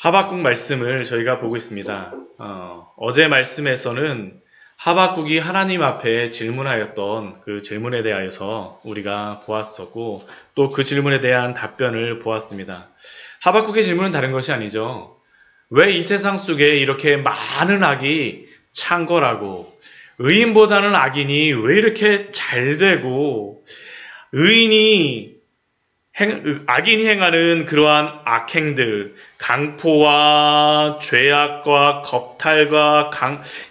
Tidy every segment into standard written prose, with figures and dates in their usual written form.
하박국 말씀을 저희가 보고 있습니다. 어제 말씀에서는 하박국이 하나님 앞에 질문하였던 그 질문에 대하여서 우리가 보았었고, 또 그 질문에 대한 답변을 보았습니다. 하박국의 질문은 다른 것이 아니죠. 왜 이 세상 속에 이렇게 많은 악이 창궐하고 의인보다는 악인이 왜 이렇게 잘 되고, 악인이 행하는 그러한 악행들, 강포와 죄악과 겁탈과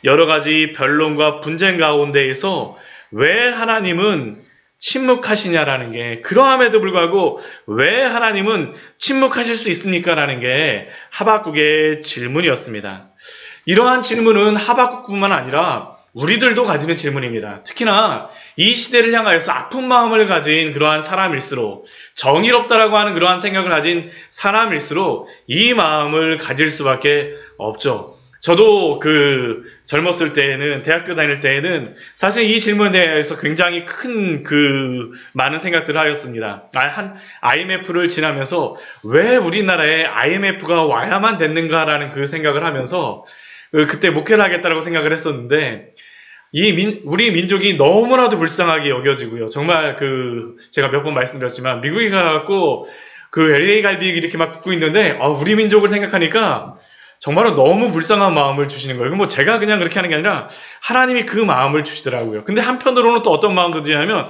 여러 가지 변론과 분쟁 가운데에서 왜 하나님은 침묵하시냐라는 게, 그러함에도 불구하고 왜 하나님은 침묵하실 수 있습니까? 라는 게 하박국의 질문이었습니다. 이러한 질문은 하박국뿐만 아니라 우리들도 가지는 질문입니다. 특히나 이 시대를 향하여서 아픈 마음을 가진 그러한 사람일수록, 정의롭다라고 하는 그러한 생각을 가진 사람일수록 이 마음을 가질 수밖에 없죠. 저도 젊었을 때에는, 대학교 다닐 때에는 사실 이 질문에 대해서 굉장히 큰 많은 생각들을 하였습니다. IMF를 지나면서 왜 우리나라에 IMF가 와야만 됐는가라는 그 생각을 하면서 그때 목회를 하겠다라고 생각을 했었는데, 우리 민족이 너무나도 불쌍하게 여겨지고요. 정말 제가 몇 번 말씀드렸지만, 미국에 가갖고 LA 갈비 이렇게 막 굽고 있는데, 우리 민족을 생각하니까 정말로 너무 불쌍한 마음을 주시는 거예요. 뭐 제가 그냥 그렇게 하는 게 아니라 하나님이 그 마음을 주시더라고요. 근데 한편으로는 또 어떤 마음도 드냐면,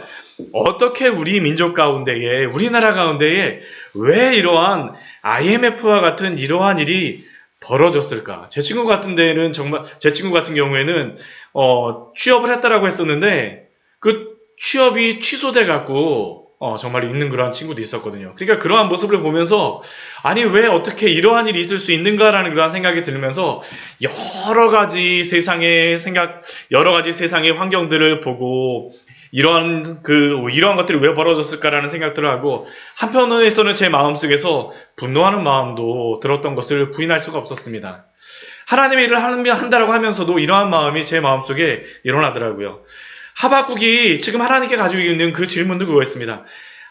어떻게 우리 민족 가운데에, 우리나라 가운데에 왜 이러한 IMF와 같은 이러한 일이 벌어졌을까? 제 친구 같은 경우에는 취업을 했다라고 했었는데, 그 취업이 취소돼 갖고 정말 있는 그러한 친구도 있었거든요. 그러니까 그러한 모습을 보면서, 아니 왜 어떻게 이러한 일이 있을 수 있는가라는 그러한 생각이 들면서 여러 가지 세상의 환경들을 보고, 이러한 것들이 왜 벌어졌을까라는 생각들을 하고, 한편에서는 제 마음속에서 분노하는 마음도 들었던 것을 부인할 수가 없었습니다. 하나님의 일을 한다라고 하면서도 이러한 마음이 제 마음속에 일어나더라고요. 하박국이 지금 하나님께 가지고 있는 그 질문도 그거였습니다.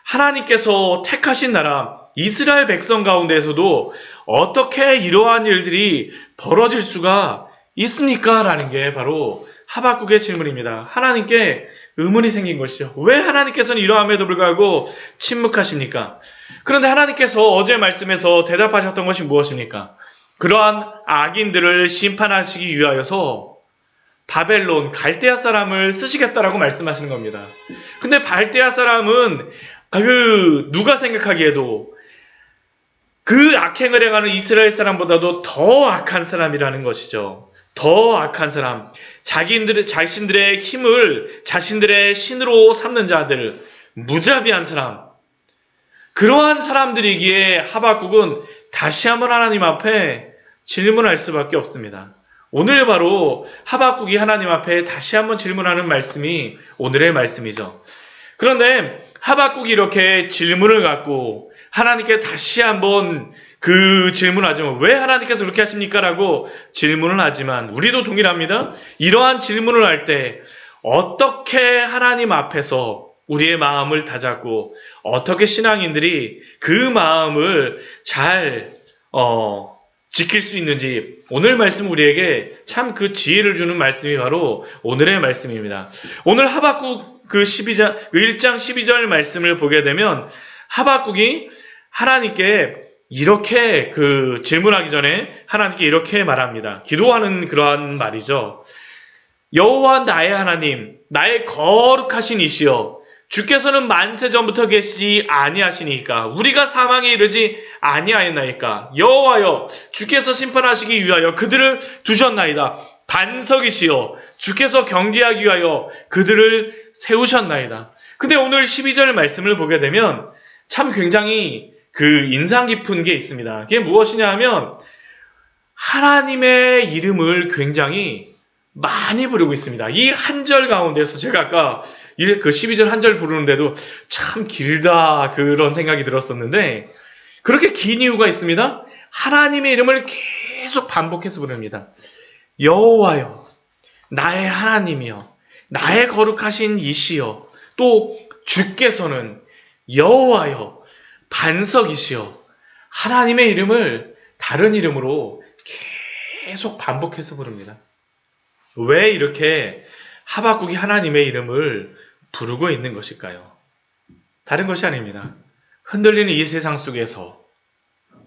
하나님께서 택하신 나라 이스라엘 백성 가운데에서도 어떻게 이러한 일들이 벌어질 수가 있습니까? 라는 게 바로 하박국의 질문입니다. 하나님께 의문이 생긴 것이죠. 왜 하나님께서는 이러함에도 불구하고 침묵하십니까? 그런데 하나님께서 어제 말씀에서 대답하셨던 것이 무엇입니까? 그러한 악인들을 심판하시기 위하여서 바벨론, 갈대아 사람을 쓰시겠다라고 말씀하시는 겁니다. 근데 갈대아 사람은 누가 생각하기에도 그 악행을 행하는 이스라엘 사람보다도 더 악한 사람이라는 것이죠. 더 악한 사람. 자신들의 힘을 자신들의 신으로 삼는 자들, 무자비한 사람. 그러한 사람들이기에 하박국은 다시 한번 하나님 앞에 질문할 수밖에 없습니다. 오늘 바로 하박국이 하나님 앞에 다시 한번 질문하는 말씀이 오늘의 말씀이죠. 그런데 하박국이 이렇게 질문을 갖고 하나님께 다시 한번 질문하지만, 왜 하나님께서 그렇게 하십니까? 라고 질문을 하지만, 우리도 동일합니다. 이러한 질문을 할 때 어떻게 하나님 앞에서 우리의 마음을 다잡고, 어떻게 신앙인들이 그 마음을 잘 지킬 수 있는지, 오늘 말씀 우리에게 참 지혜를 주는 말씀이 바로 오늘의 말씀입니다. 오늘 하박국 1장 12절 말씀을 보게 되면, 하박국이 하나님께 이렇게 질문하기 전에 하나님께 이렇게 말합니다. 기도하는 그러한 말이죠. 여호와 나의 하나님, 나의 거룩하신 이시여, 주께서는 만세 전부터 계시지 아니하시니까 우리가 사망에 이르지 아니하였나이까. 여호와여, 주께서 심판하시기 위하여 그들을 두셨나이다. 반석이시여, 주께서 경계하기 위하여 그들을 세우셨나이다. 근데 오늘 12절 말씀을 보게 되면 참 굉장히 인상 깊은 게 있습니다. 그게 무엇이냐 하면, 하나님의 이름을 굉장히 많이 부르고 있습니다. 이 한 절 가운데서 제가 아까 12절 한 절 부르는데도 참 길다 그런 생각이 들었었는데, 그렇게 긴 이유가 있습니다. 하나님의 이름을 계속 반복해서 부릅니다. 여호와여, 나의 하나님이여, 나의 거룩하신 이시여, 또 주께서는 여호와여, 반석이시여, 하나님의 이름을 다른 이름으로 계속 반복해서 부릅니다. 왜 이렇게 하박국이 하나님의 이름을 부르고 있는 것일까요? 다른 것이 아닙니다. 흔들리는 이 세상 속에서,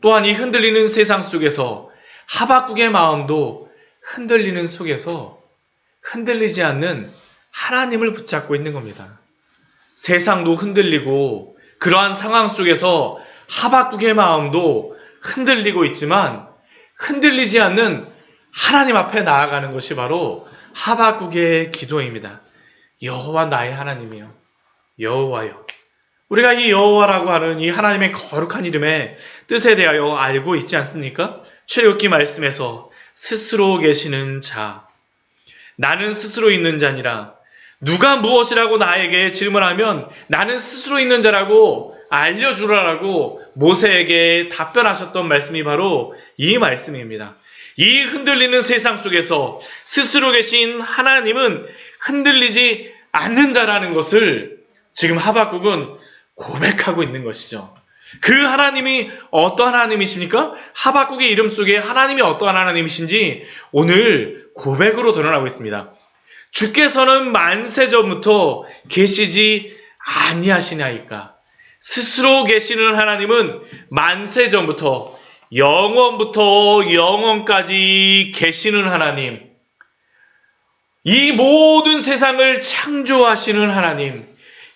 또한 이 흔들리는 세상 속에서 하박국의 마음도 흔들리는 속에서 흔들리지 않는 하나님을 붙잡고 있는 겁니다. 세상도 흔들리고 그러한 상황 속에서 하박국의 마음도 흔들리고 있지만 흔들리지 않는 하나님 앞에 나아가는 것이 바로 하박국의 기도입니다. 여호와 나의 하나님이여, 여호와여. 우리가 이 여호와라고 하는 이 하나님의 거룩한 이름의 뜻에 대하여 알고 있지 않습니까? 출애굽기 말씀에서 스스로 계시는 자, 나는 스스로 있는 자니라. 누가 무엇이라고 나에게 질문하면 나는 스스로 있는 자라고 알려주라라고 모세에게 답변하셨던 말씀이 바로 이 말씀입니다. 이 흔들리는 세상 속에서 스스로 계신 하나님은 흔들리지 않는다라는 것을 지금 하박국은 고백하고 있는 것이죠. 그 하나님이 어떠한 하나님이십니까? 하박국의 이름 속에 하나님이 어떠한 하나님이신지 오늘 고백으로 드러나고 있습니다. 주께서는 만세전부터 계시지 아니하시나이까. 스스로 계시는 하나님은 만세전부터 영원부터 영원까지 계시는 하나님, 이 모든 세상을 창조하시는 하나님,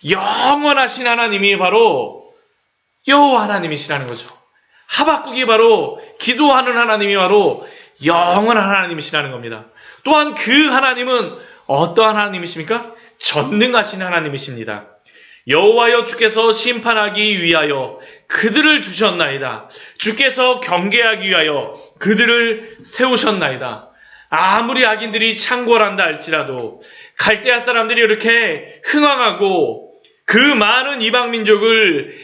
영원하신 하나님이 바로 여호와 하나님이시라는 거죠. 하박국이 바로 기도하는 하나님이 바로 영원한 하나님이시라는 겁니다. 또한 그 하나님은 어떠한 하나님이십니까? 전능하신 하나님이십니다. 여호와여, 주께서 심판하기 위하여 그들을 두셨나이다. 주께서 경계하기 위하여 그들을 세우셨나이다. 아무리 악인들이 창궐한다 할지라도, 갈대아 사람들이 이렇게 흥왕하고 그 많은 이방 민족을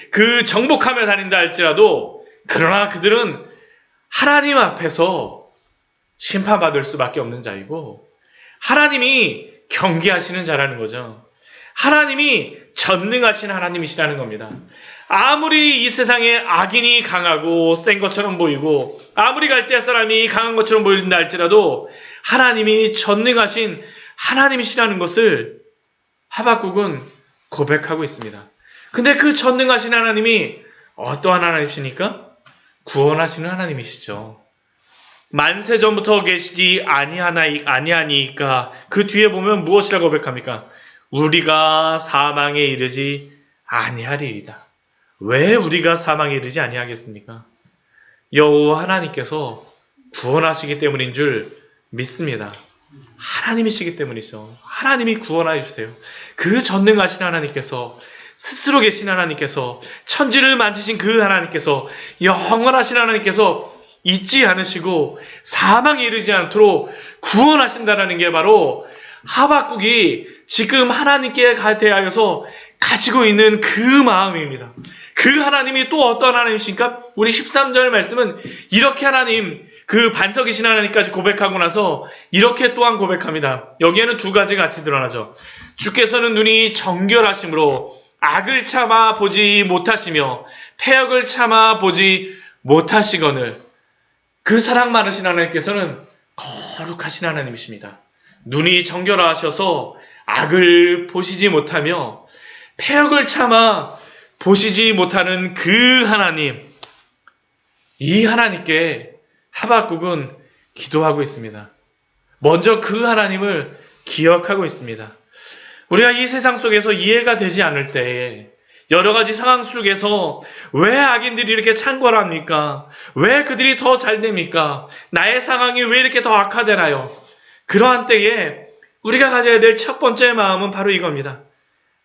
정복하며 다닌다 할지라도, 그러나 그들은 하나님 앞에서 심판받을 수밖에 없는 자이고 하나님이 경계하시는 자라는 거죠. 하나님이 전능하신 하나님이시라는 겁니다. 아무리 이 세상에 악인이 강하고 센 것처럼 보이고 아무리 갈대아 사람이 강한 것처럼 보인다 할지라도 하나님이 전능하신 하나님이시라는 것을 하박국은 고백하고 있습니다. 근데 그 전능하신 하나님이 어떠한 하나님이십니까? 구원하시는 하나님이시죠. 만세전부터 계시지 아니하니까 그 뒤에 보면 무엇이라고 고백합니까? 우리가 사망에 이르지 아니하리이다. 왜 우리가 사망에 이르지 아니하겠습니까? 여호와 하나님께서 구원하시기 때문인 줄 믿습니다. 하나님이시기 때문이죠. 하나님이 구원하여 주세요. 그 전능하신 하나님께서, 스스로 계신 하나님께서, 천지를 만드신 그 하나님께서, 영원하신 하나님께서 잊지 않으시고 사망에 이르지 않도록 구원하신다는 게 바로 하박국이 지금 하나님께 대하여서 가지고 있는 그 마음입니다. 그 하나님이 또 어떤 하나님이십니까? 우리 13절 말씀은 이렇게 하나님, 그 반석이신 하나님까지 고백하고 나서 이렇게 또한 고백합니다. 여기에는 두 가지 같이 드러나죠. 주께서는 눈이 정결하심으로 악을 참아 보지 못하시며 패역을 참아 보지 못하시거늘. 그 사랑 많으신 하나님께서는 거룩하신 하나님이십니다. 눈이 정결하셔서 악을 보시지 못하며 패역을 참아 보시지 못하는 그 하나님, 이 하나님께 하박국은 기도하고 있습니다. 먼저 그 하나님을 기억하고 있습니다. 우리가 이 세상 속에서 이해가 되지 않을 때에 여러 가지 상황 속에서 왜 악인들이 이렇게 창궐합니까? 왜 그들이 더 잘 됩니까? 나의 상황이 왜 이렇게 더 악화되나요? 그러한 때에 우리가 가져야 될 첫 번째 마음은 바로 이겁니다.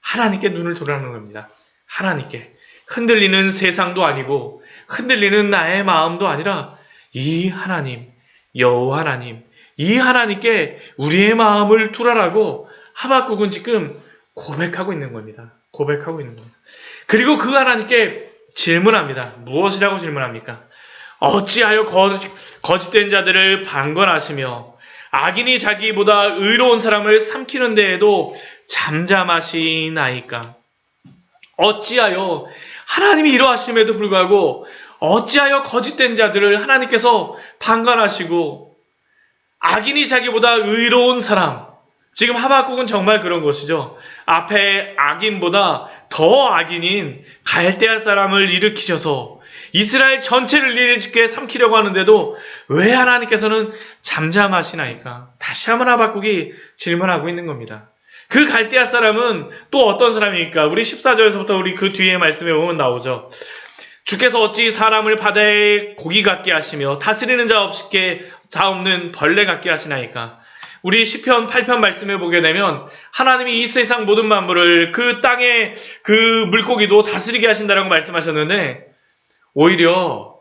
하나님께 눈을 돌아보는 겁니다. 하나님께. 흔들리는 세상도 아니고 흔들리는 나의 마음도 아니라 이 하나님, 여호와 하나님, 이 하나님께 우리의 마음을 두라라고 하박국은 지금 고백하고 있는 겁니다. 고백하고 있는 겁니다. 그리고 그 하나님께 질문합니다. 무엇이라고 질문합니까? 어찌하여 거짓된 자들을 방관하시며 악인이 자기보다 의로운 사람을 삼키는 데에도 잠잠하시나이까? 어찌하여 하나님이 이러하심에도 불구하고 어찌하여 거짓된 자들을 하나님께서 방관하시고 악인이 자기보다 의로운 사람, 지금 하박국은 정말 그런 것이죠. 앞에 악인보다 더 악인인 갈대아 사람을 일으키셔서 이스라엘 전체를 일으키게 삼키려고 하는데도 왜 하나님께서는 잠잠하시나이까? 다시 한번 하박국이 질문하고 있는 겁니다. 그 갈대아 사람은 또 어떤 사람입니까? 우리 14절에서부터 우리 그 뒤에 말씀에 보면 나오죠. 주께서 어찌 사람을 바다의 고기 같게 하시며 다스리는 자 없는 벌레 같게 하시나이까? 우리 시편 8편 말씀에 보게 되면 하나님이 이 세상 모든 만물을 그 땅의 그 물고기도 다스리게 하신다라고 말씀하셨는데 오히려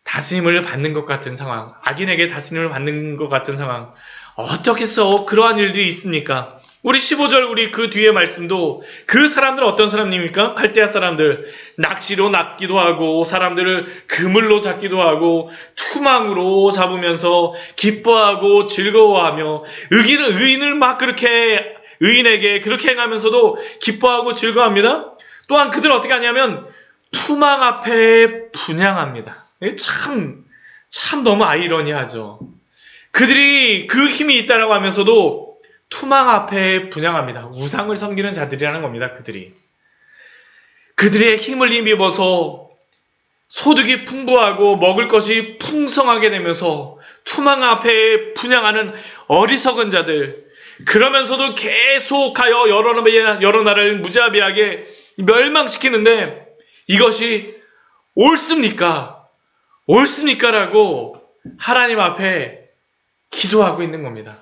다스림을 받는 것 같은 상황, 악인에게 다스림을 받는 것 같은 상황, 어떻게 해서 그러한 일들이 있습니까? 우리 15절 우리 그 뒤에 말씀도 그 사람들은 어떤 사람입니까? 갈대아 사람들, 낚시로 낚기도 하고 사람들을 그물로 잡기도 하고 투망으로 잡으면서 기뻐하고 즐거워하며 의인을 막 그렇게 의인에게 그렇게 행하면서도 기뻐하고 즐거워합니다. 또한 그들은 어떻게 하냐면 투망 앞에 분향합니다. 참 너무 아이러니하죠. 그들이 그 힘이 있다라고 하면서도 투망 앞에 분향합니다. 우상을 섬기는 자들이라는 겁니다. 그들의 힘을 힘입어서 소득이 풍부하고 먹을 것이 풍성하게 되면서 투망 앞에 분향하는 어리석은 자들, 그러면서도 계속하여 여러 나라를 무자비하게 멸망시키는데 이것이 옳습니까? 옳습니까? 라고 하나님 앞에 기도하고 있는 겁니다.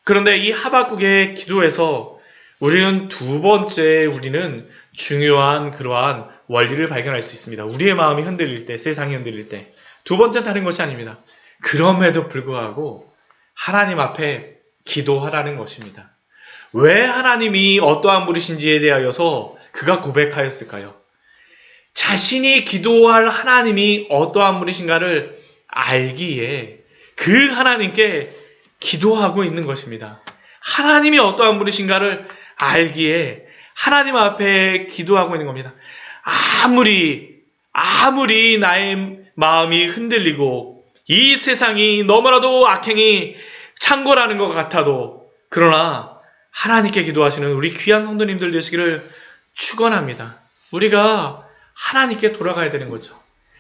그런데 이 하박국의 기도에서 우리는 두 번째 중요한 그러한 원리를 발견할 수 있습니다. 우리의 마음이 흔들릴 때, 세상이 흔들릴 때. 두 번째는 다른 것이 아닙니다. 그럼에도 불구하고 하나님 앞에 기도하라는 것입니다. 왜 하나님이 어떠한 분이신지에 대하여서 그가 고백하였을까요? 자신이 기도할 하나님이 어떠한 분이신가를 알기에 그 하나님께 기도하고 있는 것입니다. 하나님이 어떠한 분이신가를 알기에 하나님 앞에 기도하고 있는 겁니다. 아무리 나의 마음이 흔들리고 이 세상이 너무나도 악행이 창궐하는 것 같아도 그러나 하나님께 기도하시는 우리 귀한 성도님들 되시기를 축원합니다. 우리가 하나님께 돌아가야 되는 거죠.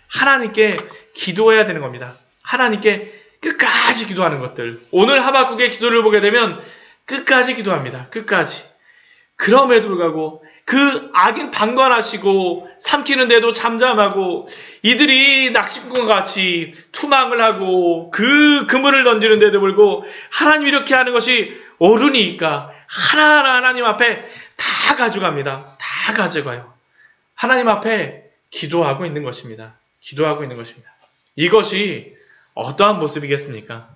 하나님께 기도해야 되는 겁니다. 하나님께 끝까지 기도하는 것들. 오늘 하박국의 기도를 보게 되면 끝까지 기도합니다. 끝까지. 그럼에도 불구하고 그 악인 방관하시고 삼키는데도 잠잠하고 이들이 낚시꾼과 같이 투망을 하고 그 그물을 던지는데도 불구하고 하나님 이렇게 하는 것이 옳으니까 하나하나 하나님 앞에 다 가져갑니다. 다 가져가요. 하나님 앞에 기도하고 있는 것입니다. 기도하고 있는 것입니다. 이것이 어떠한 모습이겠습니까?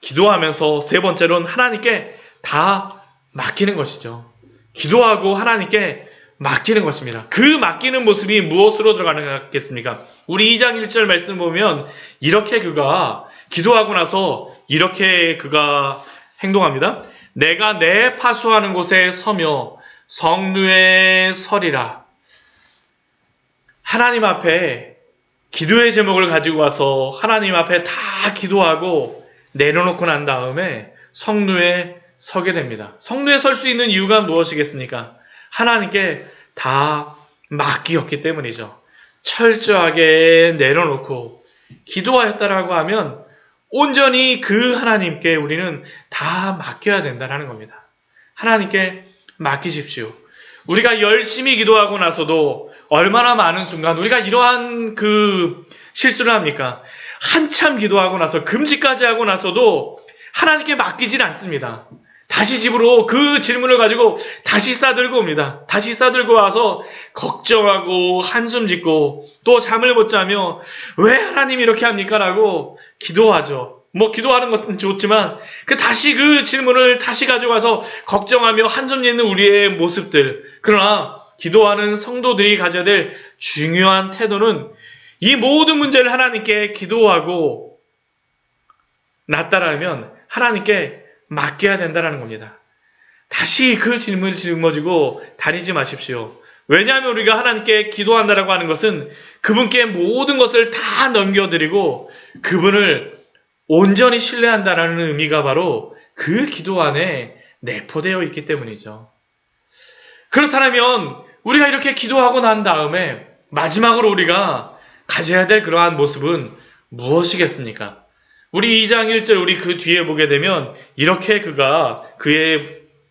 기도하면서 세 번째로는 하나님께 다 맡기는 것이죠. 기도하고 하나님께 맡기는 것입니다. 그 맡기는 모습이 무엇으로 들어가겠습니까? 우리 2장 1절 말씀 보면 이렇게 그가 기도하고 나서 이렇게 그가 행동합니다. 내가 내 파수하는 곳에 서며 성루에 서리라. 하나님 앞에 기도의 제목을 가지고 와서 하나님 앞에 다 기도하고 내려놓고 난 다음에 성루에 서게 됩니다. 성루에 설 수 있는 이유가 무엇이겠습니까? 하나님께 다 맡기었기 때문이죠. 철저하게 내려놓고 기도하였다라고 하면 온전히 그 하나님께 우리는 다 맡겨야 된다는 겁니다. 하나님께 맡기십시오. 우리가 열심히 기도하고 나서도 얼마나 많은 순간 우리가 이러한 그 실수를 합니까? 한참 기도하고 나서 금식까지 하고 나서도 하나님께 맡기질 않습니다. 다시 집으로 그 질문을 가지고 다시 싸들고 옵니다. 다시 싸들고 와서 걱정하고 한숨 짓고 또 잠을 못 자며 왜 하나님이 이렇게 합니까? 라고 기도하죠. 기도하는 것은 좋지만 다시 그 질문을 다시 가져가서 걱정하며 한숨 짓는 우리의 모습들. 그러나 기도하는 성도들이 가져야 될 중요한 태도는 이 모든 문제를 하나님께 기도하고 낫다라면 하나님께 맡겨야 된다는 겁니다. 다시 그 질문을 짊어지고 다니지 마십시오. 왜냐하면 우리가 하나님께 기도한다라고 하는 것은 그분께 모든 것을 다 넘겨드리고 그분을 온전히 신뢰한다라는 의미가 바로 그 기도 안에 내포되어 있기 때문이죠. 그렇다면 우리가 이렇게 기도하고 난 다음에 마지막으로 우리가 가져야 될 그러한 모습은 무엇이겠습니까? 우리 2장 1절 우리 그 뒤에 보게 되면 이렇게 그가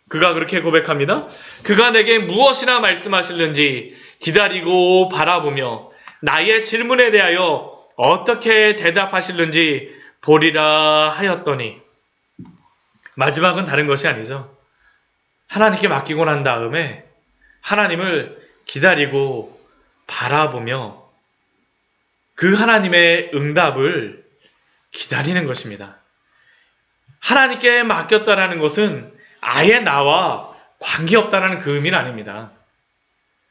그렇게 고백합니다. 그가 내게 무엇이나 말씀하실는지 기다리고 바라보며 나의 질문에 대하여 어떻게 대답하실는지 보리라 하였더니, 마지막은 다른 것이 아니죠. 하나님께 맡기고 난 다음에 하나님을 기다리고 바라보며 그 하나님의 응답을 기다리는 것입니다. 하나님께 맡겼다라는 것은 아예 나와 관계없다라는 그 의미는 아닙니다.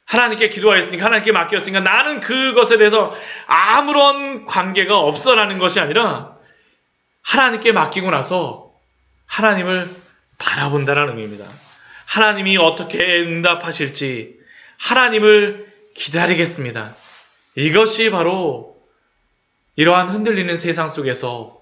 하나님께 기도하였으니까, 하나님께 맡겼으니까 나는 그것에 대해서 아무런 관계가 없어라는 것이 아니라 하나님께 맡기고 나서 하나님을 바라본다라는 의미입니다. 하나님이 어떻게 응답하실지 하나님을 기다리겠습니다. 이것이 바로 이러한 흔들리는 세상 속에서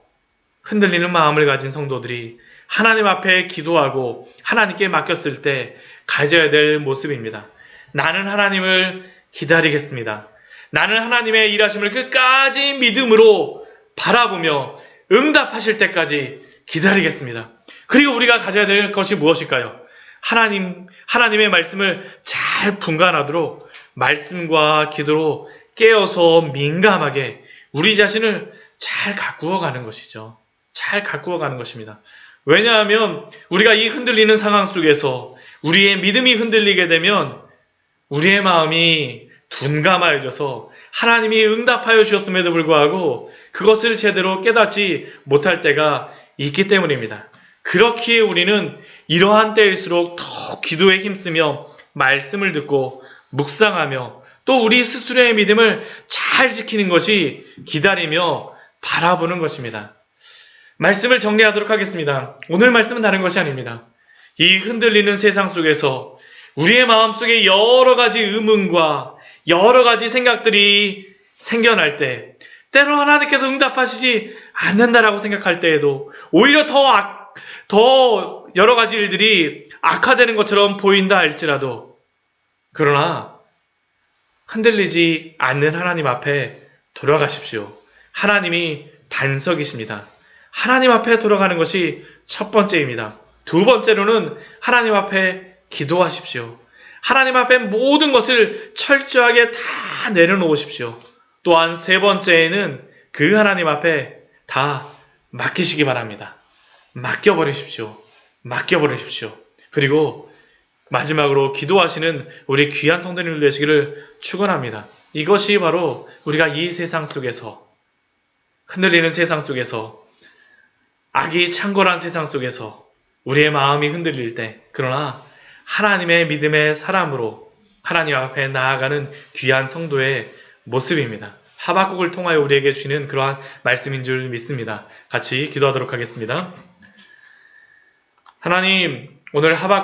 흔들리는 마음을 가진 성도들이 하나님 앞에 기도하고 하나님께 맡겼을 때 가져야 될 모습입니다. 나는 하나님을 기다리겠습니다. 나는 하나님의 일하심을 끝까지 믿음으로 바라보며 응답하실 때까지 기다리겠습니다. 그리고 우리가 가져야 될 것이 무엇일까요? 하나님의 말씀을 잘 분간하도록 말씀과 기도로 깨어서 민감하게 우리 자신을 잘 가꾸어 가는 것이죠. 잘 가꾸어 가는 것입니다. 왜냐하면 우리가 이 흔들리는 상황 속에서 우리의 믿음이 흔들리게 되면 우리의 마음이 둔감하여져서 하나님이 응답하여 주셨음에도 불구하고 그것을 제대로 깨닫지 못할 때가 있기 때문입니다. 그렇기에 우리는 이러한 때일수록 더 기도에 힘쓰며 말씀을 듣고 묵상하며 또 우리 스스로의 믿음을 잘 지키는 것이 기다리며 바라보는 것입니다. 말씀을 정리하도록 하겠습니다. 오늘 말씀은 다른 것이 아닙니다. 이 흔들리는 세상 속에서 우리의 마음속에 여러 가지 의문과 여러 가지 생각들이 생겨날 때, 때로 하나님께서 응답하시지 않는다라고 생각할 때에도 오히려 더 여러 가지 일들이 악화되는 것처럼 보인다 할지라도, 그러나 흔들리지 않는 하나님 앞에 돌아가십시오. 하나님이 반석이십니다. 하나님 앞에 돌아가는 것이 첫 번째입니다. 두 번째로는 하나님 앞에 기도하십시오. 하나님 앞에 모든 것을 철저하게 다 내려놓으십시오. 또한 세 번째에는 그 하나님 앞에 다 맡기시기 바랍니다. 맡겨버리십시오. 맡겨버리십시오. 그리고 마지막으로 기도하시는 우리 귀한 성도님들 되시기를 축원합니다. 이것이 바로 우리가 이 세상 속에서, 흔들리는 세상 속에서, 악이 창궐한 세상 속에서 우리의 마음이 흔들릴 때, 그러나 하나님의 믿음의 사람으로 하나님 앞에 나아가는 귀한 성도의 모습입니다. 하박국을 통하여 우리에게 주시는 그러한 말씀인 줄 믿습니다. 같이 기도하도록 하겠습니다. 하나님, 오늘 하박국